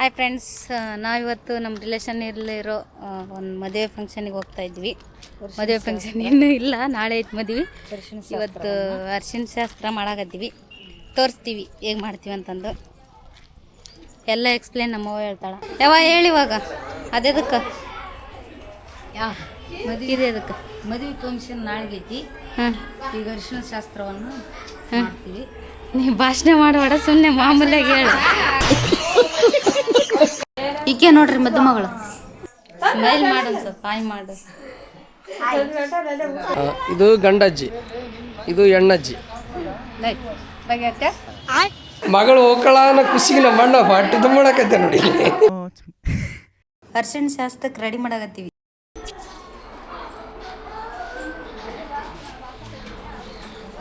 Hi friends, ನಾವಿವತ್ತು ನಮ್ಮ relation ಇರಲಿರೋ ಒಂದು ಮದುವೆ ಫಂಕ್ಷನಿಗೆ ಹೋಗ್ತಾ ಇದ್ವಿ. ಮದುವೆ ಫಂಕ್ಷನ್ ಇನ್ನೂ ಇಲ್ಲ, ನಾಳೆ ಐತೆ ಮದುವೆ. ಇವತ್ತು ಅರ್ಶಿಣ ಶಾಸ್ತ್ರ ಮಾಡಾಕತ್ತೀವಿ, ತೋರಿಸ್ತೀವಿ ಹೇಗೆ ಮಾಡ್ತೀವಿ ಅಂತಂದು. ಎಲ್ಲ ಎಕ್ಸ್ಪ್ಲೇನ್ ನಮ್ಮವ್ವ ಹೇಳ್ತಾಳೆ. ಹೇಳಿವಾಗ ಅದಕ್ಕೆ ಮದುವೆ ಅದಕ್ಕೆ ಮದುವೆ ಫಂಕ್ಷನ್ ನಾಳೆಗೆ ಐತಿ. ಈಗ ಅರಿಶಿನ ಶಾಸ್ತ್ರವನ್ನು ಮಾಡ್ತೀವಿ. ನೀವು ಭಾಷಣ ಮಾಡಬೇಡ, ಸುಮ್ಮನೆ ಮಾಮೂಲಿಯಾಗಿ ಹೇಳು. ಈಕೆ ನೋಡ್ರಿ ಮದುಮಗಳು, ಸ್ಮೈಲ್ ಮಾಡು, ಸ್ವಲ್ಪ ಹಾಯ್ ಮಾಡು. ಇದು ಗಂಡಜ್ಜಿ, ಇದು ಹೆಣ್ಣಜ್ಜಿ. ಮಗಳು ಹೋಗ್ಕಳ ಅನ್ನೋ ಖುಷಿಗೆ ನಮ್ಮ ಅಣ್ಣ ಪಾಟಿ ತುಂಬಾಕತ್ತೆ ನೋಡಿ. ಅರ್ಶಿಣ ಶಾಸ್ತ್ರಕ್ಕೆ ರೆಡಿ ಮಾಡಾಕತ್ತೀವಿ.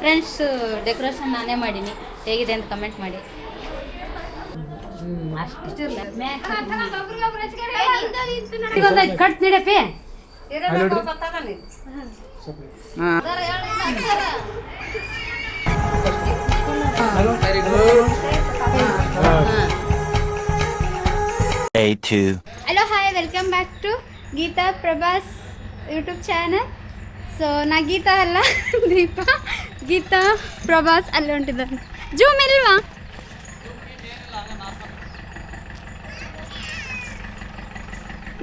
ಫ್ರೆಂಡ್ಸ್, ಡೆಕೋರೇಷನ್ ನಾನೇ ಮಾಡೀನಿ, ಹೇಗಿದೆ ಅಂತ ಕಮೆಂಟ್ ಮಾಡಿ. ಕಟ್ ನೀಡಪ್ಪಿ. Hello, hi, welcome back to Geeta Prabhas YouTube channel. So ನಾ ಗೀತಾ ಅಲ್ಲ, ದೀಪಾ. ಗೀತಾ ಪ್ರಭಾಸ್ ಅಲ್ಲಿ ಹೊಂಟಿದ್ದಾರೆ. ಜೂಮ್ ಇಲ್ವಾ?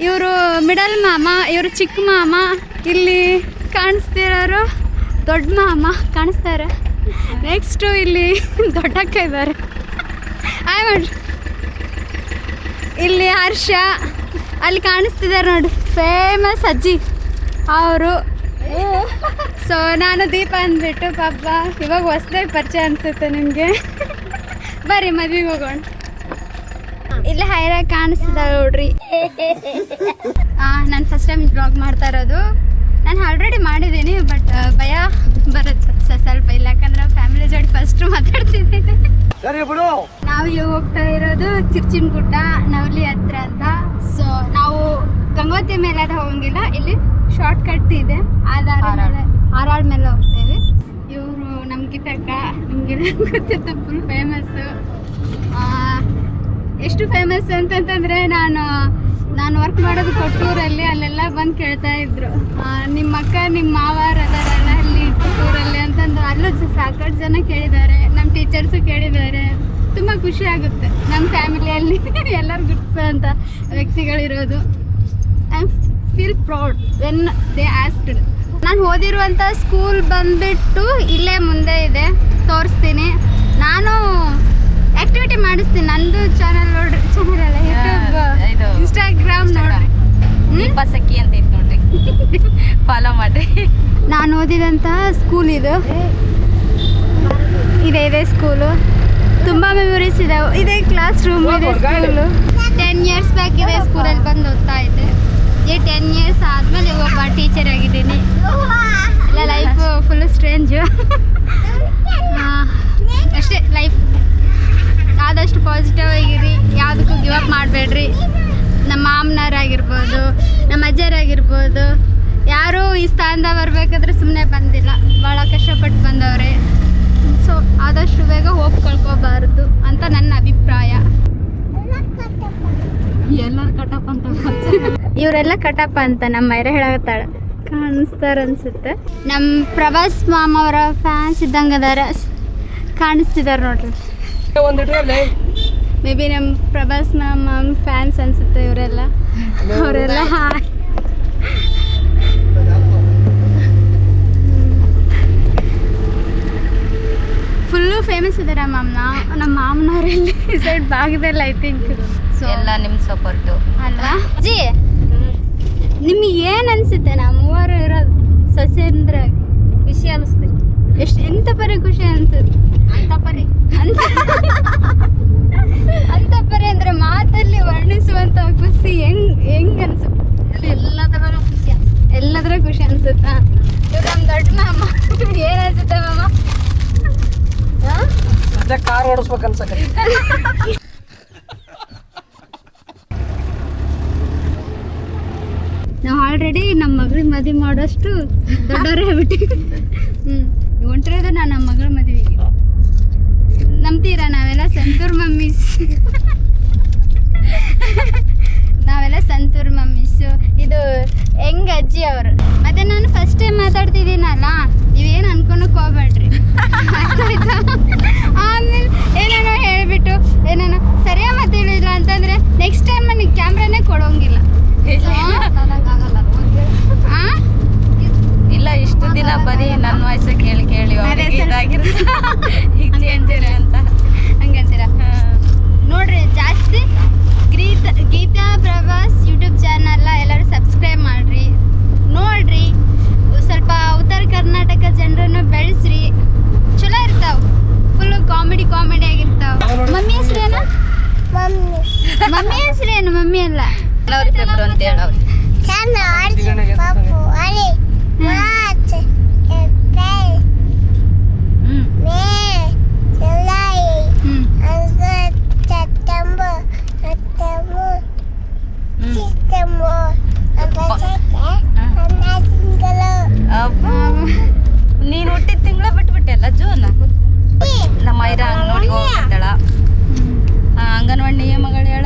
ಇವರು ಮಿಡಲ್ ಮಾಮ, ಇವರು ಚಿಕ್ಕ ಮಾಮ. ಇಲ್ಲಿ ಕಾಣಿಸ್ತಿರೋರು ದೊಡ್ಡ ಮಾಮ ಕಾಣಿಸ್ತಾರೆ. ನೆಕ್ಸ್ಟು ಇಲ್ಲಿ ದೊಡ್ಡಕ್ಕ ಇದ್ದಾರೆ. ಆಯ್ ಮಾಡ್ರಿ. ಇಲ್ಲಿ ಹರ್ಷ ಅಲ್ಲಿ ಕಾಣಿಸ್ತಿದ್ದಾರೆ ನೋಡಿ, ಫೇಮಸ್ ಅಜ್ಜಿ ಅವರು. ಸೊ ನಾನು ದೀಪ ಅಂದ್ಬಿಟ್ಟು, ಪಾಪ ಇವಾಗ ಹೊಸ್ದಾಗಿ ಪರಿಚಯ ಅನಿಸುತ್ತೆ ನಿಮಗೆ. ಬರ್ರಿ ಮದ್ವೆಗೆ ಹೋಗೋಣ. ಇಲ್ಲಿ ಹೈರಾಗಿ ಕಾಣಿಸ್ತಿದ್ದಾವೆ ನೋಡ್ರಿ. ನಾನು ಫಸ್ಟ್ ಟೈಮ್ ಬ್ಲಾಗ್ ಮಾಡ್ತಾ ಇರೋದು. ನಾನು ಆಲ್ರೆಡಿ ಮಾಡಿದ್ದೀನಿ, ಬಟ್ ಭಯ ಬರುತ್ತೆ ಸ್ವಲ್ಪ. ಇಲ್ಲ, ಯಾಕಂದ್ರೆ ಫ್ಯಾಮಿಲಿ ಜೋಡಿ ಫಸ್ಟ್ ಮಾತಾಡ್ತಿದ್ದೀನಿ. ನಾವು ಇವಾಗ ಹೋಗ್ತಾ ಇರೋದು ಚಿರ್ಚಿನಗುಡ್ಡ, ನವಲಿ ಹತ್ರ ಅಂತ. ಸೊ ನಾವು ಗಂಗೋತ್ರಿ ಮೇಲೆ ಅದು ಹೋಗಂಗಿಲ್ಲ, ಇಲ್ಲಿ ಶಾರ್ಟ್ ಕಟ್ ಇದೆ, ಆರಾಳ್ ಮೇಲೆ ಹೋಗ್ತೇವೆ. ಇವರು ನಮ್ಮ ಗಿಟ್ಟಕ್ಕ, ನಿಮಗೆಲ್ಲ ಗೊತ್ತಿತ್ತು, ಫುಲ್ ಫೇಮಸ್ಸು. ಎಷ್ಟು ಫೇಮಸ್ ಅಂತಂತಂದರೆ, ನಾನು ವರ್ಕ್ ಮಾಡೋದು ಕೊಟ್ಟೂರಲ್ಲಿ. ಅಲ್ಲೆಲ್ಲ ಬಂದು ಕೇಳ್ತಾ ಇದ್ರು, ನಿಮ್ಮ ಅಕ್ಕ ನಿಮ್ಮ ಮಾವಾರ ಅದಾರಲ್ಲ ಅಲ್ಲಿ ಕೊಟ್ಟೂರಲ್ಲಿ ಅಂತಂದು. ಅಲ್ಲೂ ಸಾಕಷ್ಟು ಜನ ಕೇಳಿದ್ದಾರೆ, ನಮ್ಮ ಟೀಚರ್ಸು ಕೇಳಿದ್ದಾರೆ. ತುಂಬ ಖುಷಿ ಆಗುತ್ತೆ ನಮ್ಮ ಫ್ಯಾಮಿಲಿಯಲ್ಲಿ ಎಲ್ಲರೂ ಗುರ್ತಿಸೋಂಥ ವ್ಯಕ್ತಿಗಳಿರೋದು. I feel proud when they asked. ನಾನು ಓದಿರುವಂಥ ಸ್ಕೂಲ್ ಬಂದುಬಿಟ್ಟು ಇಲ್ಲೇ ಮುಂದೆ ಇದೆ, ತೋರಿಸ್ತೀನಿ. ನಾನು ಆ್ಯಕ್ಟಿವಿಟಿ ಮಾಡಿಸ್ತೀನಿ. ನಂದು ಚಾನಲ್ ನೋಡ್ರಿ, ಚಾನಲ್ ಅಲ್ಲ, ಯೂಟ್ಯೂಬ್, ಇನ್ಸ್ಟಾಗ್ರಾಮ್ ನೋಡ್ರಿ. ದೀಪಾಸಕ್ಕಿ ಅಂತ ಐತೆ ನೋಡ್ರಿ, ಫಾಲೋ ಮಾಡಿರಿ. ನಾನು ಓದಿದಂಥ ಸ್ಕೂಲ್ ಇದೆ ಸ್ಕೂಲು. ತುಂಬ ಮೆಮೊರೀಸ್ ಇದಾವೆ. ಇದೇ ಕ್ಲಾಸ್ ರೂಮ್ ಇದೆ ಸ್ಕೂಲು. 10 years ಬ್ಯಾಕ್ ಇದೆ ಸ್ಕೂಲಲ್ಲಿ ಬಂದು ಓದ್ತಾ ಇದ್ದೆ. 10 years ಆದಮೇಲೆ ಒಬ್ಬ ಟೀಚರ್ ಆಗಿದ್ದೀನಿ. ಇಲ್ಲ, ಲೈಫು ಫುಲ್ ಸ್ಟ್ರೇಂಜು ಅಷ್ಟೇ. ಲೈಫ್ ಆದಷ್ಟು ಪಾಸಿಟಿವ್ ಆಗಿರಿ, ಯಾವುದಕ್ಕೂ ಗಿವ್ ಅಪ್ ಮಾಡಬೇಡ್ರಿ. ನಮ್ಮ ಮಾಮನವರಾಗಿರ್ಬೋದು, ನಮ್ಮ ಅಜ್ಜರಾಗಿರ್ಬೋದು, ಯಾರೂ ಈ ಸ್ಥಾನದಾಗ ಬರಬೇಕಾದ್ರೆ ಸುಮ್ಮನೆ ಬಂದಿಲ್ಲ, ಭಾಳ ಕಷ್ಟಪಟ್ಟು ಬಂದವ್ರೆ. ಸೊ ಆದಷ್ಟು ಬೇಗ ಹೋಗಿ ಕಳ್ಕೊಬಾರ್ದು ಅಂತ ನನ್ನ ಅಭಿಪ್ರಾಯ. ಎಲ್ಲರೂ ಕಟಪ್ ಅಂತ ಇವರೆಲ್ಲ ಕಟಪ್ಪ ಅಂತ ನಮ್ಮ ಮೈರೆ ಹೇಳತ್ತಾಳೆ, ಕಾಣಿಸ್ತಾರೆ ಅನ್ಸುತ್ತೆ. ನಮ್ಮ ಪ್ರಭಾಸ್ ಮಾಮ ಅವರ ಫ್ಯಾನ್ಸ್ ಇದ್ದಂಗೆ ಅದಾರ, ಕಾಣಿಸ್ತಿದ್ದಾರೆ ನೋಡ್ರಿ. ಮೇ ಬಿ ನಮ್ಮ ಪ್ರಭಾಸ್ ಮಾಮ ಫ್ಯಾನ್ಸ್ ಅನ್ಸುತ್ತೆ ಇವರೆಲ್ಲ. ಅವರೆಲ್ಲ ಫುಲ್ಲು ಫೇಮಸ್ ಇದ್ದಾರೆ ನಮ್ಮ ಮಾಮನವರಲ್ಲಿ ಸೈಡ್ ಭಾಗದಲ್ಲಿ, ಐ ಥಿಂಕ್. ಸೊ ಎಲ್ಲ ನಿಮ್ಮ ಸಪೋರ್ಟು ಅಲ್ವಾ ಜಿ? ನಿಮಗೆ ಏನು ಅನಿಸುತ್ತೆ ನಾವು ಮೂವರು ಇರೋದು ಸಸ್ಯೇಂದ್ರ? ಖುಷಿ ಅನಿಸ್ತು. ಎಂಥ ಪರಿ ಖುಷಿ ಅನಿಸುತ್ತೆ? ಅಂತ ಪರಿ ಅಂದರೆ ಮಾತಲ್ಲಿ ವರ್ಣಿಸುವಂಥ ಖುಷಿ ಹೆಂಗ್ ಅನ್ಸುತ್ತೆ? ಎಲ್ಲದರ ಖುಷಿ ಅನಿಸುತ್ತಾ? ಇವ್ರು ನಮ್ಮ ದೊಡ್ಡ ಮಾಮ. ಏನು ಅನ್ಸುತ್ತೆ ಮಾಮ? ಕಾರ್ ಓಡಿಸ್ಬೇಕು ಅನ್ಸಕ್ಕೆ. ನಾವು ಆಲ್ರೆಡಿ ನಮ್ಮ ಮಗಳಿಗೆ ಮದುವೆ ಮಾಡೋಷ್ಟು ದೊಡ್ಡವರೇ ಆಗ್ಬಿಟ್ಟು ಹೊಂಟಿರೋದು ನಾನು ನಮ್ಮ ಮಗಳ ಮದುವೆಗೆ. ನಂಬ್ತೀರಾ? ನಾವೆಲ್ಲ ಸಂತೂರ್ ಮಮ್ಮೀಸ್. ಅಜ್ಜಿ ಅವರು. ಮತ್ತೆ ನಾನು ಫಸ್ಟ್ ಟೈಮ್ ಮಾತಾಡ್ತಿದ್ದೀನಲ್ಲ, ನೀವೇನು ಅನ್ಕೊಳಕ್ ಹೋಗ್ಬೇಡ್ರಿ. ಆಯ್ತಾ? ಆಮೇಲೆ ಏನೇನೋ ಹೇಳಿಬಿಟ್ಟು ಏನೇನೋ ಸರಿಯಾಗಿ ಮಾತಾಡಿಲ್ಲ ಅಂತಂದರೆ ನೆಕ್ಸ್ಟ್ ಟೈಮ್ ನನಗೆ ಕ್ಯಾಮ್ರಾನೇ ಕೊಡೋಂಗಿಲ್ಲ. ಇಲ್ಲ, ಇಷ್ಟು ದಿನ ಬರೀ ನನ್ನ ವಾಯ್ಸ ಕೇಳಿ ಕೇಳಿ ಇದಾಗಿರುತ್ತೆ. ಈಗ ಚೇಂಜ್ ಅಂತ ಹಂಗಂತೀರ? ನೋಡ್ರಿ, ಜಾಸ್ತಿ ಗೀತಾ ಪ್ರಭಾಸ್ ಯೂಟ್ಯೂಬ್ ಚಾನಲ್ನ ಎಲ್ಲರೂ ಸಬ್ಸ್ಕ್ರೈಬ್ ಮಾಡ್ರಿ, ನೋಡ್ರಿ. ಸ್ವಲ್ಪ ಉತ್ತರ ಕರ್ನಾಟಕ ಜನರನ್ನು ಬೆಳೆಸ್ರಿ, ಚಲೋ ಇರ್ತಾವ. ಫುಲ್ಲು ಕಾಮಿಡಿ ಆಗಿರ್ತಾವ. ಮಮ್ಮಿ ಹೆಸ್ರೇನು? ಮಮ್ಮಿ ಹೆಸ್ರೇನು? ಮಮ್ಮಿ ಅಲ್ಲ, ಪೇಪರ್ ಅಂತ ಹೇಳವ್ರಿ. ನೀನು ಹುಟ್ಟಿದ ತಿಂಗಳ ಬಿಟ್ಬಿಟ್ಟೆಲ್ಲ, ಜೂನ್. ನಮ್ಮ ಐರ ಅಂಗನವಾಡಿಗೆ ಹೋಗ್ಬಿಟ್ಟಳ. ಅಂಗನವಾಡಿ ಮಗಳು ಹೇಳ.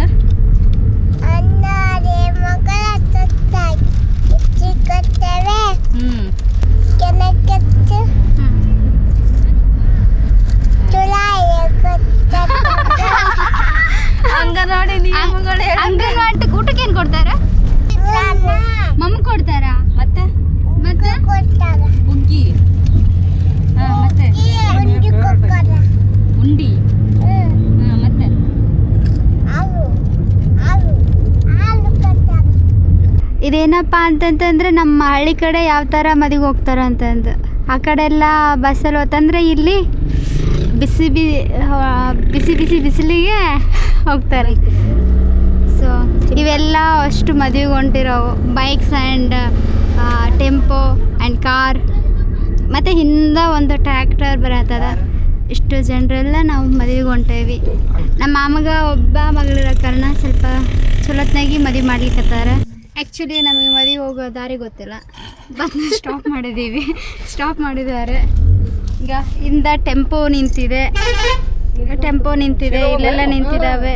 ಅಂಗನವಾಡಿ ನಿಯಮಗಳು ಹೇಳ. ಅಂಗನವಾಡಿ ಊಟಕ್ಕೆ ಏನು ಕೊಡ್ತಾರ? ಮಮ್ಮ ಕೊಡ್ತಾರ? ಮತ್ತೆ ಹುಗ್ಗಿ, ಮತ್ತೆ ಉಂಡಿ, ಮತ್ತೆ ಇದೇನಪ್ಪ ಅಂತಂತಂದ್ರೆ ನಮ್ಮ ಹಳ್ಳಿ ಕಡೆ ಯಾವ ಥರ ಮದುವೆಗೆ ಹೋಗ್ತಾರೆ ಅಂತಂದು, ಆ ಕಡೆ ಎಲ್ಲ ಬಸ್ಸಲ್ಲಿ ಹೋತಂದ್ರೆ ಇಲ್ಲಿ ಬಿಸಿ ಬಿಸಿಲಿಗೆ ಹೋಗ್ತಾರೆ. ಸೊ ಇವೆಲ್ಲ ಅಷ್ಟು ಮದುವೆಗೆ ಹೊಂಟಿರೋವು bikes and tempo and car, ಮತ್ತು ಹಿಂದೆ ಒಂದು ಟ್ರ್ಯಾಕ್ಟರ್ ಬರತ್ತದ. ಇಷ್ಟು ಜನರೆಲ್ಲ ನಾವು ಮದುವೆಗೆ ಹೊಂಟೇವಿ. ನಮ್ಮ ಮಾಮಗೆ ಒಬ್ಬ ಮಗಳಿರೋ ಕಾರಣ ಸ್ವಲ್ಪ ಚಲೋತ್ನಾಗಿ ಮದುವೆ ಮಾಡ್ಲಿಕ್ಕತ್ತಾರೆ. ಆ್ಯಕ್ಚುಲಿ ನಮಗೆ ಮದುವೆ ಹೋಗೋ ದಾರಿ ಗೊತ್ತಿಲ್ಲ, ಬಂದು ಸ್ಟಾಪ್ ಮಾಡಿದ್ದಾರೆ. ಈಗ ಇಂದ ಟೆಂಪೋ ನಿಂತಿದೆ, ಇಲ್ಲೆಲ್ಲ ನಿಂತಿದ್ದಾವೆ.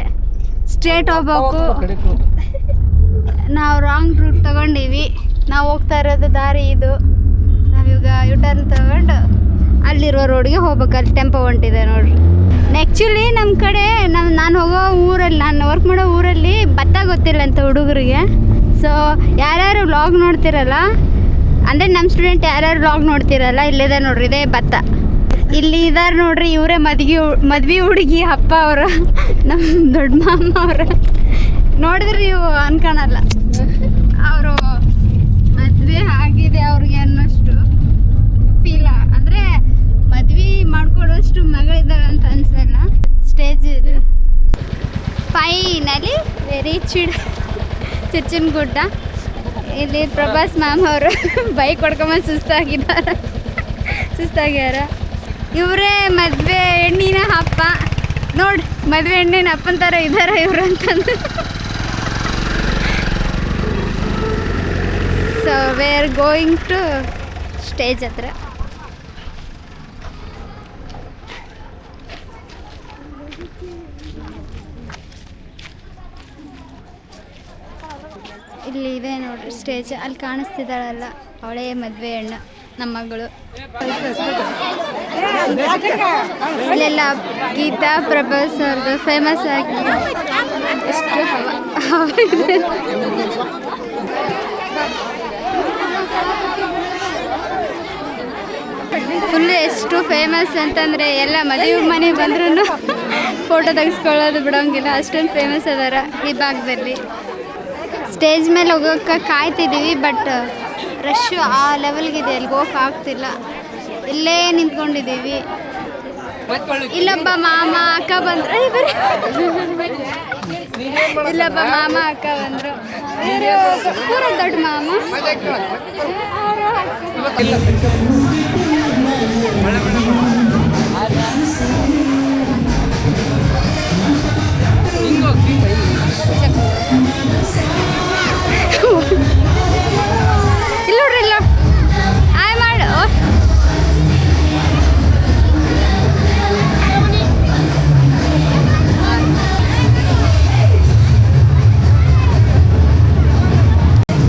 ಸ್ಟ್ರೇಟ್ ಹೋಗ್ಬೇಕು. ನಾವು ರಾಂಗ್ ರೂಟ್ ತಗೊಂಡೀವಿ. ನಾವು ಹೋಗ್ತಾ ಇರೋದು ದಾರಿ ಇದು. ನಾವೀಗ ಯೂಟರ್ನ್ ತಗೊಂಡು ಅಲ್ಲಿರೋ ರೋಡ್ಗೆ ಹೋಗ್ಬೇಕು. ಅಲ್ಲಿ ಟೆಂಪೋ ಹೊಂಟಿದೆ ನೋಡ್ರಿ. ಆ್ಯಕ್ಚುಲಿ ನಮ್ಮ ಕಡೆ ನಾನು ಹೋಗೋ ಊರಲ್ಲಿ, ನಾನು ವರ್ಕ್ ಮಾಡೋ ಊರಲ್ಲಿ ಭತ್ತ ಗೊತ್ತಿಲ್ಲ ಅಂತ ಹುಡುಗರಿಗೆ. ಸೊ ಯಾರ್ಯಾರು ವ್ಲಾಗ್ ನೋಡ್ತಿರಲ್ಲ, ಅಂದರೆ ನಮ್ಮ ಸ್ಟೂಡೆಂಟ್ ಯಾರ್ಯಾರು ವ್ಲಾಗ್ ನೋಡ್ತಿರಲ್ಲ, ಇಲ್ಲಿದೆ ನೋಡ್ರಿ, ಇದೇ ಭತ್ತ. ಇಲ್ಲಿ ಇದಾರೆ ನೋಡ್ರಿ, ಇವರೇ ಮದ್ವೆ ಹುಡುಗಿ ಅಪ್ಪ ಅವರು, ನಮ್ಮ ದೊಡ್ಡ ಮಾಮ ಅವರು. ನೋಡಿದ್ರೆ ನೀವು ಅನ್ಕೊಳಲ್ಲ ಅವರು ಮದುವೆ ಆಗಿದೆ ಅವ್ರಿಗೆ ಅನ್ನೋಷ್ಟು ಫೀಲ್, ಅಂದರೆ ಮದ್ವೆ ಮಾಡ್ಕೊಡೋಷ್ಟು ಮಗಳಿದ್ದಾಳೆ ಅಂತ ಅನ್ಸಲ್ಲ. ಸ್ಟೇಜ್ ಇದು ಫೈನಲಿ ವೆರಿ ಚಿರ್ಚಿನ ಗುಡ್ಡ. ಇಲ್ಲಿ ಪ್ರಭಾಸ್ ಮ್ಯಾಮ್ ಅವರು ಬೈಕ್ ಹೊಡ್ಕೊಂಬಂದು ಸುಸ್ತಾಗ್ಯಾರ. ಇವರೇ ಮದುವೆ ಹೆಣ್ಣಿನ ಅಪ್ಪ. ನೋಡಿ, ಮದುವೆ ಹೆಣ್ಣಿನ ಅಪ್ಪನ ಥರ ಇದ್ದಾರ ಇವರು ಅಂತಂದು. So we are going to stage ಹತ್ರ. ಇಲ್ಲಿ ಇದೆ ನೋಡ್ರಿ ಸ್ಟೇಜ್. ಅಲ್ಲಿ ಕಾಣಿಸ್ತಿದ್ದಾಳಲ್ಲ, ಅವಳೇ ಮದುವೆ ಹೆಣ್ಣು, ನಮ್ಮ ಮಗಳು. ಇಲ್ಲೆಲ್ಲ ಗೀತಾ ಪ್ರಭಾಸ್ ಅವ್ರದ್ದು ಫೇಮಸ್ ಆಗಿ ಎಷ್ಟು ಇದೆ. ಫುಲ್ಲು ಎಷ್ಟು ಫೇಮಸ್ ಅಂತಂದರೆ ಎಲ್ಲ ಮದುವೆ ಮನೆ ಬಂದ್ರೂ ಫೋಟೋ ತೆಗೆಸ್ಕೊಳ್ಳೋದು ಬಿಡೋಂಗಿಲ್ಲ, ಅಷ್ಟೊಂದು ಫೇಮಸ್ ಅದಾರ ಈ ಭಾಗದಲ್ಲಿ. ಸ್ಟೇಜ್ ಮೇಲೆ ಹೋಗೋಕ್ಕೆ ಕಾಯ್ತಿದ್ದೀವಿ, ಬಟ್ ರಶ್ಶು ಆ ಲೆವೆಲ್ಗಿದೆ, ಅಲ್ಲಿಗೆ ಹೋಗಕ್ಕೆ ಆಗ್ತಿಲ್ಲ. ಇಲ್ಲೇ ನಿಂತ್ಕೊಂಡಿದ್ದೀವಿ. ಇಲ್ಲೊಬ್ಬ ಮಾಮ ಅಕ್ಕ ಬಂದರು. ಇಲ್ಲೊಬ್ಬ ಮಾಮ ಅಕ್ಕ ಬಂದರು. ಪೂರ ದೊಡ್ಡ ಮಾಮ. ಇಲ್ಲ ನೋಡ್ರಿ, ಇಲ್ಲ ಆಯ್ ಮಾಡು.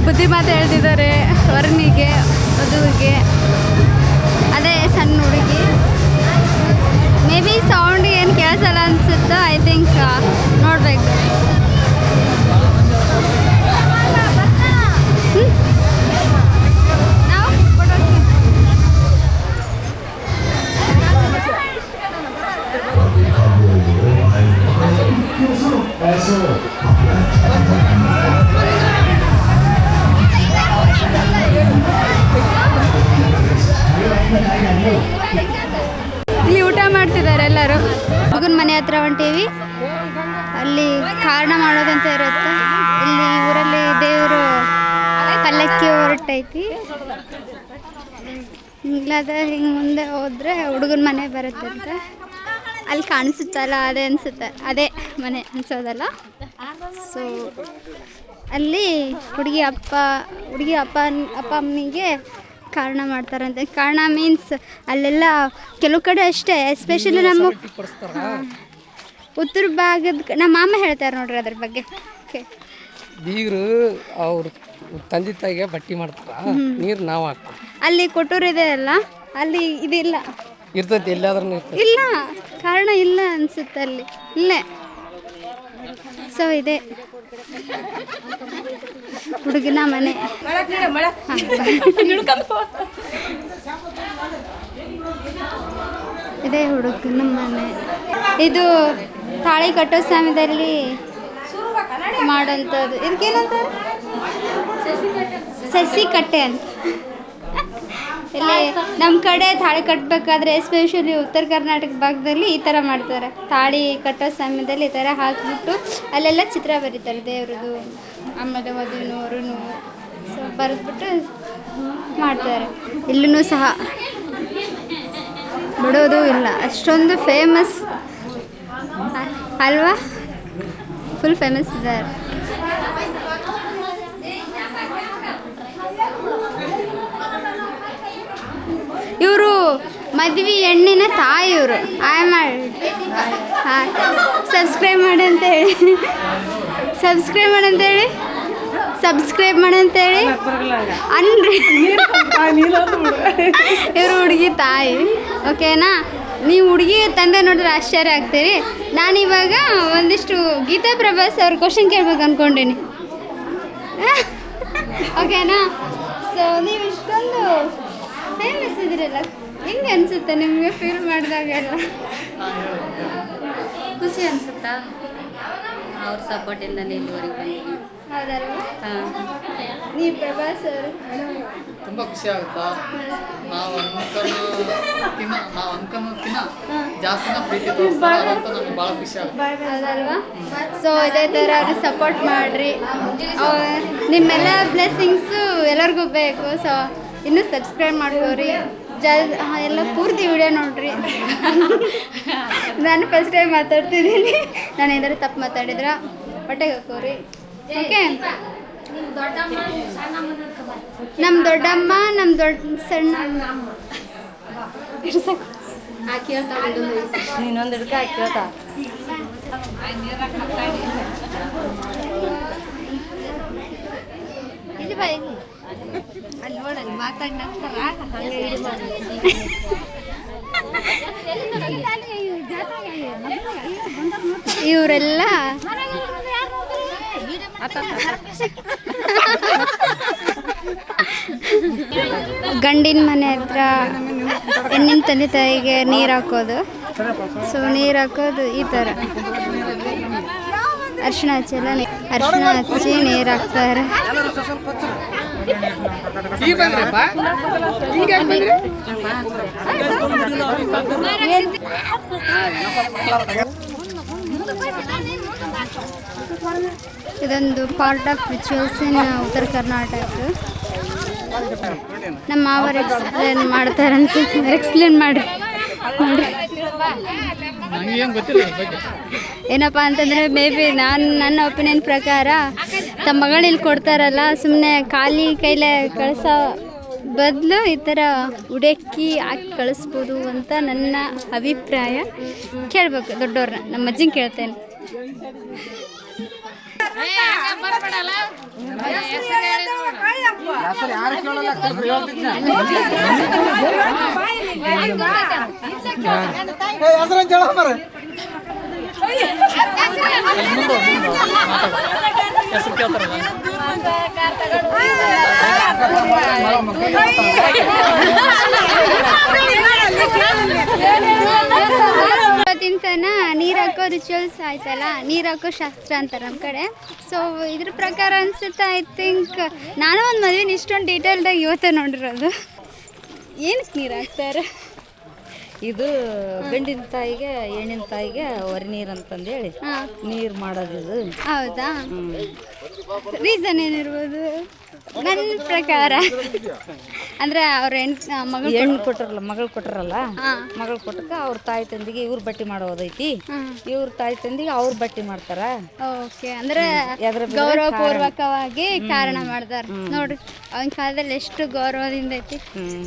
ಬುದ್ಧಿ ಮಾತು ಹೇಳ್ತಿದ್ದಾರೆ. ವಧುವಿಗೆ. ಅದೇ ಸಣ್ಣ ಹುಡುಗಿ. ಮೇ ಬಿ ಸೌಂಡ್ ಏನು ಕೇಳಿಸಲ್ಲ ಅನಿಸುತ್ತೆ. ಐ ಥಿಂಕ್ ನೋಡಬೇಕು. ನಾವು ಇಲ್ಲಿ ಊಟ ಮಾಡ್ತಿದ್ದಾರೆ ಎಲ್ಲರೂ. ಮಗನ ಮನೆ ಹತ್ರ ಹೊಂಟೀವಿ. ಅಲ್ಲಿ ಕಾರಣ ಮಾಡೋದಂತ ಇರುತ್ತೆ. ಇಲ್ಲಿ ಊರಲ್ಲಿ ದೇವರು ಪಲ್ಲಕ್ಕಿ ಹೊರಟೈತಿ. ಇಲ್ಲದ ಹಿಂಗೆ ಮುಂದೆ ಹೋದರೆ ಹುಡುಗನ ಮನೆ ಬರುತ್ತಂತೆ. ಅಲ್ಲಿ ಕಾಣಿಸುತ್ತಲ್ಲ ಅದೇ ಅನಿಸುತ್ತೆ. ಅದೇ ಮನೆ ಅನ್ಸೋದಲ್ಲ. ಸೊ ಅಲ್ಲಿ ಹುಡುಗಿ ಅಪ್ಪ ಅಮ್ಮನಿಗೆ ಕಾರಣ ಮಾಡ್ತಾರಂತೆ. ಕಾರಣ ಮೀನ್ಸ್ ಅಲ್ಲೆಲ್ಲ ಕೆಲವು ಕಡೆ ಅಷ್ಟೇ, ಎಸ್ಪೆಷಲಿ ನಮ್ಮ ಉತ್ತರ ಭಾಗದ ನಮ್ಮ ಮಾಮ ಹೇಳ್ತಾರೆ ನೋಡ್ರಿ ಅದ್ರ ಬಗ್ಗೆ. ಬೀಗರು ಅವ್ರ ತಂದೆ ತಾಯಿಗೆ ಬಟ್ಟೆ ಮಾಡ್ತಾರ, ನೀರು ನಾವು ಹಾಕ್ತೀವಿ. ಅಲ್ಲಿ ಕೊಟ್ಟೂರು ಇದೆ ಅಲ್ಲ, ಅಲ್ಲಿ ಇದಿಲ್ಲ. ಇರ್ತೈತಿ, ಎಲ್ಲಾದ್ರೂ ಇರ್ತೈತಿ. ಇಲ್ಲ, ಕಾರಣ ಇಲ್ಲ ಅನ್ಸುತ್ತೆ ಅಲ್ಲಿ. ಇಲ್ಲೇ ಸೊ ಇದೆ ಹುಡುಗನ ಮನೆ. ಇದೇ ಹುಡುಗನ ಮನೆ. ಇದು ತಾಳಿ ಕಟ್ಟೋ ಸಮಯದಲ್ಲಿ ಮಾಡೋಂಥದ್ದು. ಇದಕ್ಕೇನಂತಾರೆ? ಸಸಿ ಕಟ್ಟೆ ಅಂತ. ಇಲ್ಲಿ ನಮ್ಮ ಕಡೆ ತಾಳಿ ಕಟ್ಟಬೇಕಾದ್ರೆ ಎಸ್ಪೆಷಲಿ ಉತ್ತರ ಕರ್ನಾಟಕ ಭಾಗದಲ್ಲಿ ಈ ಥರ ಮಾಡ್ತಾರೆ. ತಾಳಿ ಕಟ್ಟೋ ಸಮಯದಲ್ಲಿ ಈ ಥರ ಹಾಕಿಬಿಟ್ಟು ಅಲ್ಲೆಲ್ಲ ಚಿತ್ರ ಬರೀತಾರೆ ದೇವ್ರದ್ದು, ಆಮೇಲೆ ವಧುನೂರು. ಸೊ ಬರೆದ್ಬಿಟ್ಟು ಮಾಡ್ತಾರೆ. ಇಲ್ಲೂ ಸಹ ಬಿಡೋದು ಇಲ್ಲ. ಅಷ್ಟೊಂದು ಫೇಮಸ್ ಅಲ್ವಾ? ಫುಲ್ ಫೇಮಸ್ ಇದ್ದಾರೆ. ಇವರು ಮದುವೆ ಹೆಣ್ಣಿನ ತಾಯಿಯವರು. ಹಾಂ, ಸಬ್ಸ್ಕ್ರೈಬ್ ಮಾಡಿ ಅಂತೇಳಿ ಅನ್ರಿ. ಇವರು ಹುಡುಗಿ ತಾಯಿ. ಓಕೆನಾ? ನೀವು ಹುಡುಗಿ ತಂದೆ ನೋಡಿದ್ರೆ ಆಶ್ಚರ್ಯ ಆಗ್ತೀರಿ. ನಾನಿವಾಗ ಒಂದಿಷ್ಟು ಗೀತಾ ಪ್ರಭಾಸ್ ಅವ್ರ ಕ್ವಶನ್ ಕೇಳ್ಬೇಕು ಅಂದ್ಕೊಂಡೀನಿ. ಓಕೆನಾ? ಸೊ ನೀವು ಇಷ್ಟೊಂದು ಫೇಮಸ್ ಇದ್ರಲ್ಲ, ಹೆಂಗೆ ಅನಿಸುತ್ತೆ ನಿಮಗೆ ಫೀಲ್ ಮಾಡಿದಾಗೆಲ್ಲ? ಖುಷಿ ಅನಿಸುತ್ತಾ? ಅವ್ರ ಸಪೋರ್ಟಿಂದನೇ ಇಲ್ಲಿವರೆಗೆ ಬಂದಿದ್ದೀವಿ. ಹೌದಲ್ವಾ? ಹಾಂ. ನೀವು ಪ್ರಭಾಸ್ ಅವರು ತುಂಬ ಖುಷಿ ಆಗುತ್ತಾ? ನಾವು ಅನ್ಕೋಕ್ಕಿಂತ ಜಾಸ್ತಿನ ಪ್ರೀತಿ ತೋರಿಸ್ತಾರೆ, ಅದಂತೂ ನಮಗೆ ಭಾಳ ಖುಷಿ ಆಗುತ್ತೆ. ಹೌದಲ್ವಾ? ಸೊ ಇದೇ ಥರ ಅವ್ರಿಗೆ ಸಪೋರ್ಟ್ ಮಾಡಿರಿ. ನಿಮ್ಮೆಲ್ಲ ಬ್ಲೆಸ್ಸಿಂಗ್ಸು ಎಲ್ಲರಿಗೂ ಬೇಕು. ಸೊ ಇನ್ನೂ ಸಬ್ಸ್ಕ್ರೈಬ್ ಮಾಡ್ಕೋರಿ. ಎಲ್ಲ ಪೂರ್ತಿ ವಿಡಿಯೋ ನೋಡ್ರಿ. ನಾನು ಫಸ್ಟ್ ಟೈಮ್ ಮಾತಾಡ್ತಿದ್ದೀನಿ. ನಾನು ಏನಾದ್ರು ತಪ್ಪು ಮಾತಾಡಿದ್ರೆ ಹೊಟ್ಟೆಗೆ ಹಾಕೋರಿ. ಓಕೆ? ನಮ್ಮ ದೊಡ್ಡಮ್ಮ, ನಮ್ಮ ದೊಡ್ಡ ಸಣ್ಣ ಇನ್ನೊಂದು ಹಿಡ್ಕ ಹಾಕಿರತ್ತ. ಇಲ್ಲಿ ಬಾ, ಇಲ್ಲಿ ಅಲ್ಲಿ ನೋಡಲ್ಲಿ ಮಾತಾಡಿ ನಗ್ತಾರ. ಹಂಗೆ ಇದು ಮಾಡಿ. ಇವರೆಲ್ಲ ಗಂಡಿನ ಮನೆ ಹತ್ರ ಹೆಣ್ಣಿನ ತಂದೆ ತಾಯಿಗೆ ನೀರು ಹಾಕೋದು. ಸೊ ನೀರು ಹಾಕೋದು ಈ ಥರ ಅರ್ಶಿಣ ಹಚ್ಚಿ ನೀರು ಹಾಕ್ತಾರೆ. ಇದೊಂದು ಪಾರ್ಟ್ ಆಫ್ ರಿಚುವಲ್ಸ್ ಇನ್ ಉತ್ತರ ಕರ್ನಾಟಕ. ನಮ್ಮ ಮಾವರು ಎಕ್ಸ್ಪ್ಲೇನ್ ಮಾಡ್ತಾರೆ ಅನ್ಸುತ್ತೆ. ಎಕ್ಸ್ಪ್ಲೇನ್ ಮಾಡಿರಿ. ಏನಪ್ಪ ಅಂತಂದರೆ ಮೇ ಬಿ ನನ್ನ ಒಪಿನಿಯನ್ ಪ್ರಕಾರ ತಮ್ಮ ಮಗಳು ಇಲ್ಲಿ ಕೊಡ್ತಾರಲ್ಲ, ಸುಮ್ಮನೆ ಖಾಲಿ ಕೈಲೇ ಕಳಿಸೋ ಬದಲು ಈ ಥರ ಉಡಕ್ಕಿ ಹಾಕಿ ಕಳಿಸ್ಬೋದು ಅಂತ ನನ್ನ ಅಭಿಪ್ರಾಯ. ಕೇಳಬೇಕು ದೊಡ್ಡವ್ರನ್ನ. ನಮ್ಮ ಅಜ್ಜಿನ ಕೇಳ್ತೇನೆ. ಹೆಸರು ಕೇಳ್ತಾರಲ್ಲ ಇವತ್ತಿನ ನೀರು ಹಾಕೋ ರಿಚುವಲ್ಸ್ ಆಯ್ತಲ್ಲ, ನೀರು ಹಾಕೋ ಶಾಸ್ತ್ರ ಅಂತಾರೆ ನಮ್ಮ ಕಡೆ. ಸೊ ಇದ್ರ ಪ್ರಕಾರ ಅನ್ಸುತ್ತೆ, ಐ ಥಿಂಕ್ ನಾನು ಒಂದು ಮದುವೆ ಇಷ್ಟೊಂದು ಡೀಟೇಲ್ಡಾಗಿ ಇವತ್ತೇ ನೋಡಿರೋದು. ಏನಕ್ಕೆ ನೀರು ಹಾಕ್ತಾರೆ? ಇದು ಗಂಡಿನ ತಾಯಿಗೆ ಹೆಣ್ಣಿನ ತಾಯಿಗೆ ಹೊರೆ ನೀರು ಅಂತಂದೇಳಿ ನೀರು ಮಾಡೋದಿದು. ಹೌದಾ? ರೀಸನ್ ಏನಿರ್ಬೋದು? ನನ್ನ ಪ್ರಕಾರ ಅಂದರೆ ಅವ್ರ ಹೆಣ್ಣು ಕೊಟ್ಟರಲ್ಲ, ಮಗಳು ಕೊಟ್ಟರಲ್ಲ, ಮಗಳು ಕೊಟ್ಟಕ ಅವ್ರ ತಾಯಿ ತಂದಿಗೆ ಇವ್ರ ಬಟ್ಟೆ ಮಾಡೋದೈತಿ, ಇವ್ರ ತಾಯಿ ತಂದಿಗೆ ಅವ್ರ ಬಟ್ಟೆ ಮಾಡ್ತಾರ. ಓಕೆ, ಅಂದ್ರೆ ಗೌರವಪೂರ್ವಕವಾಗಿ ಕಾರಣ ಮಾಡ್ತಾರೆ. ನೋಡ್ರಿ, ಅವಾಗಿನ ಕಾಲದಲ್ಲಿ ಎಷ್ಟು ಗೌರವದಿಂದ ಐತಿ.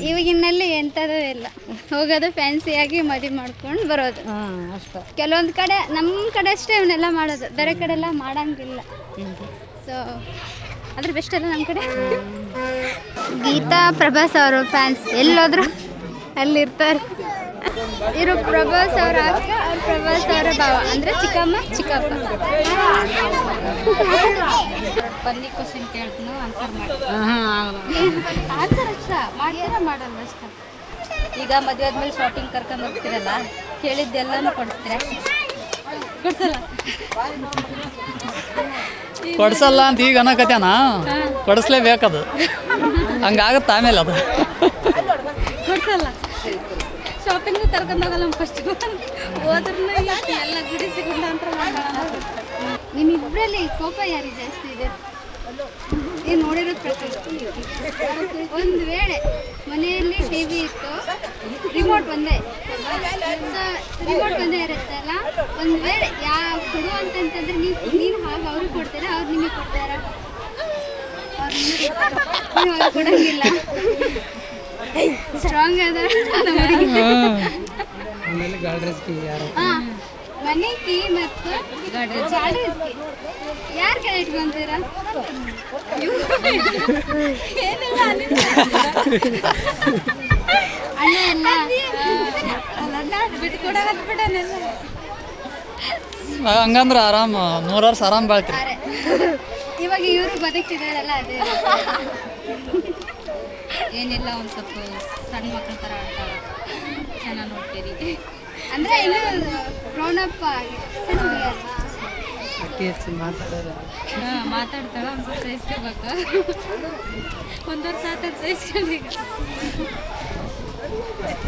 ಇವಾಗಿನಲ್ಲಿ ಎಂಥದ್ದು ಇಲ್ಲ, ಹೋಗೋದು ಫ್ಯಾನ್ಸಿಯಾಗಿ ಮದುವೆ ಮಾಡ್ಕೊಂಡು ಬರೋದು ಅಷ್ಟೇ. ಕೆಲವೊಂದು ಕಡೆ ನಮ್ಮ ಕಡೆ ಅಷ್ಟೇ ಇವನ್ನೆಲ್ಲ ಮಾಡೋದು, ಬೇರೆ ಕಡೆ ಎಲ್ಲ ಮಾಡಂಗಿಲ್ಲ. ಸೊ ಅದ್ರ ಬೆಸ್ಟ್ ಅಲ್ಲ ನಮ್ಮ ಕಡೆ. ಗೀತಾ ಪ್ರಭಾಸ್ ಅವರು ಫ್ಯಾನ್ಸ್ ಎಲ್ಲೋದ್ರು ಅಲ್ಲಿರ್ತಾರೆ. ಇವರು ಪ್ರಭಾಸ್ ಅವರ ಅಕ್ಕ, ಅವ್ರು ಪ್ರಭಾಸ್ ಅವರ ಭಾವ, ಅಂದರೆ ಚಿಕ್ಕಮ್ಮ ಚಿಕ್ಕಪ್ಪ. ಫನ್ನಿ ಕ್ವಶನ್ ಕೇಳ್ತೀನಿ, ಆನ್ಸರ್ ಮಾಡಿ. ಆನ್ಸರ್ ಅಷ್ಟ ಮಾಡ್ಯಾರ ಮಾಡಲ್ಲ ಅಷ್ಟ. ಈಗ ಮದುವೆ ಆದ್ಮೇಲೆ ಶಾಪಿಂಗ್ ಕರ್ಕೊಂಡು ಹೋಗ್ತೀರಲ್ಲ, ಕೇಳಿದ್ದೆಲ್ಲನೂ ಕೊಡ್ತೀರಾ? ಕೊಡ್ಸಲ್ಲ? ಕೊಡ್ಸಲ್ಲ ಅಂತ ಈಗ ಅನ್ನಕತ್ಯಾನ, ಕೊಡಿಸ್ಲೇಬೇಕದು, ಹಂಗಾಗತ್ತೆ ಆಮೇಲೆ ಅದು. ಕೊಡ್ಸಲ್ಲ, ಶಾಪಿಂಗು ಕರ್ಕೊಂಡು ಹೋಗಲ್ಲ. ಫಸ್ಟ್ ಹೋದ್ರೂ ಎಲ್ಲ ಗುಡಿಸಿಕೊಂಡ ಅಂತ ನಿಮ್ಮಿಬ್ಬರಲ್ಲಿ ಕೋಪ ಯಾರಿಗೆ ಜಾಸ್ತಿ ಇದೆ? ಏನು ನೋಡಿರೋ ಪ್ರಕಾರ ಒಂದು ವೇಳೆ ಮನೆಯಲ್ಲಿ ಟಿ ವಿ ಇತ್ತು, ರಿಮೋಟ್ ಒಂದೇ, ಸೊ ರಿಮೋಟ್ ಒಂದೇ ಇರುತ್ತಲ್ಲ, ಒಂದು ವೇಳೆ ಕೊಡು ಅಂತಂತಂದ್ರೆ ನೀನು ಹಾಗೆ ಅವ್ರಿಗೆ ಕೊಡ್ತೀರಾ, ಅವ್ರು ನಿಮಗೆ ಕೊಡ್ತಾರ? ನೀವು ಅವ್ರಿಗೆ ಕೊಡೋಂಗಿಲ್ಲ. ಸ್ಟ್ರಾಂಗ್ ಅದ ಹಾಂ. ಮನೆ ಕೀ ಮತ್ತು ಗಾಡಿ ಯಾರು ಕೈ ಇಟ್ಕೊಂತೀರಾ? ಏನಿಲ್ಲ ಅಣ್ಣ ಎಲ್ಲ ಬಿಟ್ಕೊಡೋದು ಬಿಡೋನೆಲ್ಲ. ಹಂಗಂದ್ರೆ ಆರಾಮ 100 ವರ್ಷ ಆರಾಮ್ ಬಾಳ್ತೀರಿ. ಇವಾಗ ಇವರು ಬದುಕ್ತಿದ್ದಾರಲ್ಲ, ಅದೇ ಏನಿಲ್ಲ, ಒಂದು ಸ್ವಲ್ಪ ಸಣ್ಣ ಮಕ್ಕಳ ಥರ ಆಡ್ತಾಳೆ, ಚೆನ್ನಾಗಿ ನೋಡ್ತೀರಿ. ಅಂದರೆ ಇನ್ನೂ ಗ್ರೌಂಡಪ್ ಆಗಿ ಸಣ್ಣ ಹುಡುಗಿ ಅಲ್ವಾ? ಮಾತಾಡ್ತಾಳೆ, ಒಂದು ಸ್ವಲ್ಪ ಸಹಿಸ್ಕೋಬೇಕು. 1 ವರ್ಷ ಆತ ಸಹಿಸ್ಕೊಂಡೀಗ.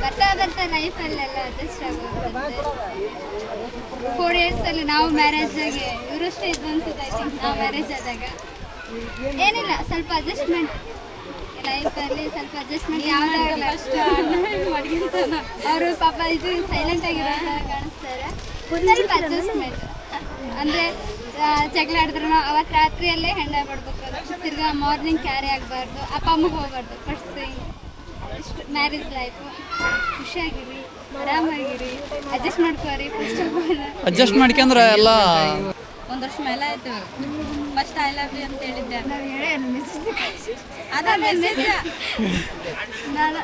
ಬರ್ತಾ ಲೈಫಲ್ಲೆಲ್ಲ ಅಡ್ಜಸ್ಟ್ ಆಗೋದು. 4 ಇಯರ್ಸಲ್ಲಿ ನಾವು ಮ್ಯಾರೇಜ್ ಆಗಿ ಇವರಷ್ಟೇ ಇದು ಅನ್ಸುತ್ತೆ. ಐ ಥಿಂಕ್ ನಾವು ಮ್ಯಾರೇಜ್ ಆದಾಗ ಏನಿಲ್ಲ, ಸ್ವಲ್ಪ ಅಡ್ಜಸ್ಟ್ಮೆಂಟ್ ಲೈಫಲ್ಲಿ, ಸ್ವಲ್ಪ ಅಡ್ಜಸ್ಟ್ಮೆಂಟ್ ಯಾವುದಾಗಲ್ಲ. ಅವರು ಪಾಪ ಇದು ಸೈಲೆಂಟ್ ಆಗಿರೋ ಕಾಣಿಸ್ತಾರೆ. ಸ್ವಲ್ಪ ಅಡ್ಜಸ್ಟ್ಮೆಂಟ್ ಅಂದರೆ ಜಗಳ ಆಡಿದ್ರು ಅವತ್ತು ರಾತ್ರಿಯಲ್ಲೇ ಹೆಂಡ ಬಿಡ್ಬೇಕು, ತಿರ್ಗಾ ಮಾರ್ನಿಂಗ್ ಕ್ಯಾರಿ ಆಗಬಾರ್ದು, ಅಪ್ಪ ಅಮ್ಮಗೆ ಹೋಗ್ಬಾರ್ದು. ಫಸ್ಟ್ ಥಿಂಗ್ ಇಷ್ಟು ಮ್ಯಾರೇಜ್ ಲೈಫು. ಖುಷಿಯಾಗಿರಿ, ಆರಾಮಾಗಿರಿ, ಅಡ್ಜಸ್ಟ್ ಮಾಡ್ಕೋರಿ. ಅಡ್ಜಸ್ಟ್ ಮಾಡ್ಕೊಂಡ್ರೆ ಎಲ್ಲ 1 ವರ್ಷ ಮೇಲೆ ಆಯ್ತು. ಫಸ್ಟ್ ಐ ಲವ್ ಯು ಅಂತ ಹೇಳಿದ್ದೆ, ನಾವು ಹೇಳೇ ಮೆಸೇಜ್ ಅದ ಮೆಸೇಜ್. ನಾನು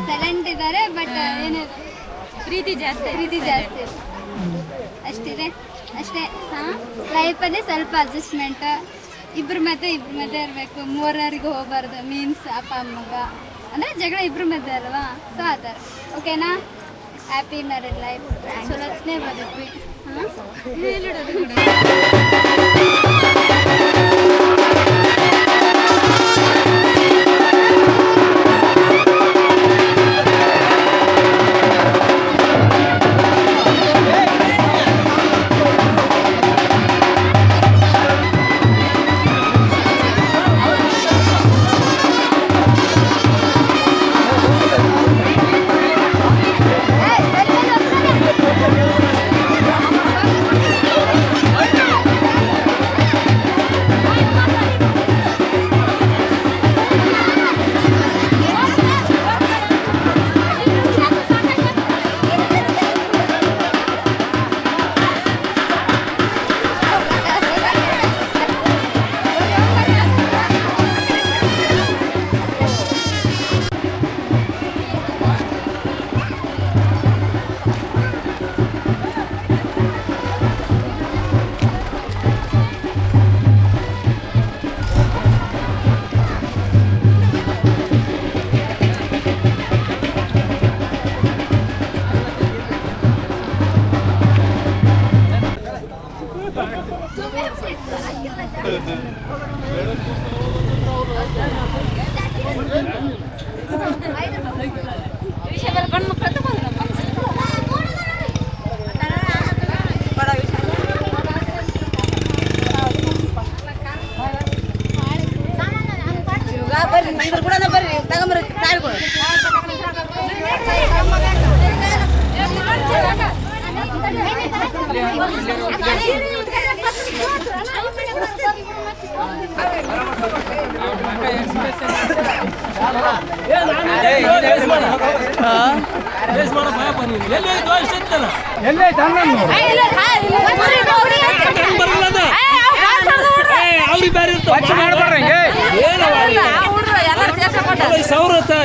ಸೈಲೆಂಟ್ ಇದ್ದಾರೆ, ಬಟ್ ಏನಿದೆ ಪ್ರೀತಿ ಜಾಸ್ತಿ ಅಷ್ಟಿದೆ ಅಷ್ಟೇ. ಹಾಂ, ಲೈಫಲ್ಲಿ ಸ್ವಲ್ಪ ಅಡ್ಜಸ್ಟ್ಮೆಂಟ್, ಇಬ್ಬರ ಮಧ್ಯೆ ಇರಬೇಕು, ಮೂರವರೆಗೂ ಹೋಗಬಾರ್ದು. ಮೀನ್ಸ್ ಅಪ್ಪ ಅಮ್ಮಗ ಅಂದರೆ ಜಗಳ ಇಬ್ಬರ ಮಧ್ಯೆ ಅಲ್ವಾ? ಸೊ ಆ ಥರ. ಓಕೆನಾ? ಹ್ಯಾಪಿ ಮ್ಯಾರಿಡ್ ಲೈಫ್, ಚಲೋತ್ನೇ ಬದುಕ್ವಿ.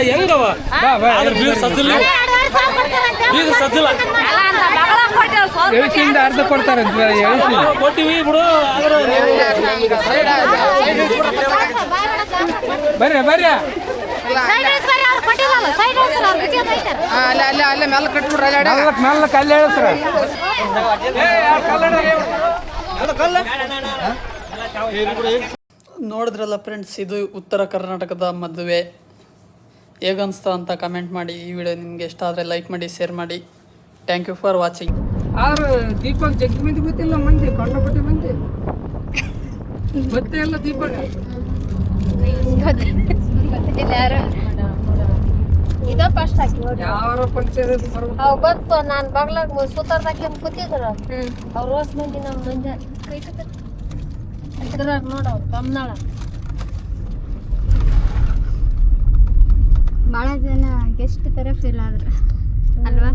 ಹೆಂಗವ ಬೀಗ ಸಜ್ಜಲ್ಲ ಅರ್ಧ ಕೊಡ್ತಾರೆ ಕೊಟ್ಟಿವಿ ಬಿಡು ಬರ್ರಿ ಬರ್ರಿ ಅಲ್ಲೇ ಮೇಲೆ ಕಟ್ಬಿಡ್ರಿ ಮೆಲ್ಲಕ್ಕೆ ಅಲ್ಲಿ ಹೇಳ್ತಾರ ನೋಡಿದ್ರಲ್ಲ ಫ್ರೆಂಡ್ಸ್, ಇದು ಉತ್ತರ ಕರ್ನಾಟಕದ ಮದುವೆ. ಹೇಗನ್ಸ್ತಾ ಅಂತ ಕಮೆಂಟ್ ಮಾಡಿ. ಈ ವಿಡಿಯೋ ನಿಮಗೆ ಇಷ್ಟ ಆದರೆ ಲೈಕ್ ಮಾಡಿ, ಶೇರ್ ಮಾಡಿ. Thank you for watching. ಆದ್ರೆ ದೀಪಕ್ ಜಗ್ಗಿ ಮಂದಿ ಗೊತ್ತಿಲ್ಲ, ಮಂದಿ ಕಂಡಪಟ್ಟಿ ಮಂದಿ ಗೊತ್ತೇ ಇಲ್ಲ ದೀಪಕ್. ಇದ ಫಸ್ಟ್ ಹಾಕಿ ಯಾವ ಪಕ್ಷ ಅವ್ ಬಂತು ನಾನು ಬಗ್ಲಾಗ ಸುತ್ತಾರ್ದಾಕಿ ಕೂತಿದ್ರ ಅವ್ರ ರೋಸ್ ಮಂದಿ ನಮ್ಮ ಮಂದಿ ಇದ್ರಾಗ ನೋಡವ್ರು ಕಮ್ನಾಳ ಭಾಳ ಜನ ಗೆಸ್ಟ್ ತರ ಫೀಲ್ ಆದ್ರ ಅಲ್ವಾ?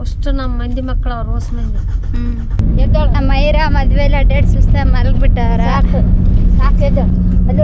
ಅಷ್ಟು ನಮ್ಮ ಮಂದಿ ಮಕ್ಕಳು ಅವ್ರ ರೋಸ್ ಮಂದಿ. ನಮ್ಮ ಮೈರಾ ಮದ್ವೆಲ್ಲ ಡೇಟ್ ಸುಸ್ತ ಮಲ್ಗ್ಬಿಟ್ಟಾರ. ಸಾಕು ಸಾಕು ಅಲ್ಲಿ